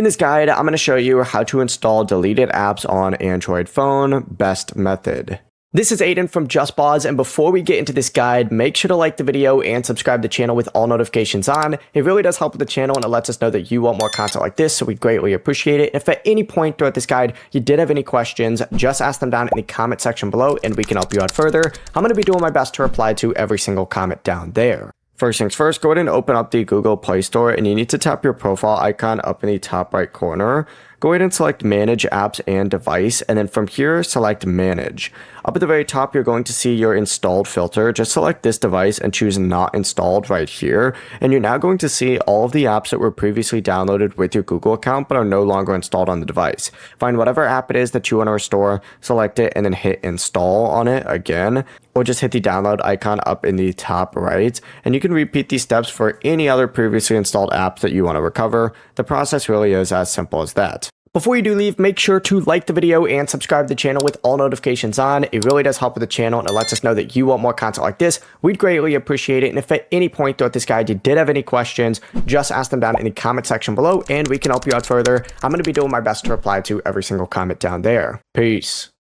In this guide, I'm going to show you how to install deleted apps on Android phone, best method. This is Aiden from JustBoz, and before we get into this guide, make sure to like the video and subscribe to the channel with all notifications on. It really does help with the channel and it lets us know that you want more content like this, so we greatly appreciate it. If at any point throughout this guide you did have any questions, just ask them down in the comment section below and we can help you out further. I'm going to be doing my best to reply to every single comment down there. First things first, go ahead and open up the Google Play Store and you need to tap your profile icon up in the top right corner. Go ahead and select Manage Apps and Device, and then from here, select Manage. Up at the very top, you're going to see your installed filter. Just select this device and choose Not Installed right here. And you're now going to see all of the apps that were previously downloaded with your Google account but are no longer installed on the device. Find whatever app it is that you want to restore, select it, and then hit Install on it again. Or just hit the download icon up in the top right. And you can repeat these steps for any other previously installed apps that you want to recover. The process really is as simple as that. Before you do leave, make sure to like the video and subscribe to the channel with all notifications on. It really does help with the channel and it lets us know that you want more content like this. We'd greatly appreciate it. And if at any point throughout this guide you did have any questions, just ask them down in the comment section below and we can help you out further. I'm going to be doing my best to reply to every single comment down there. Peace.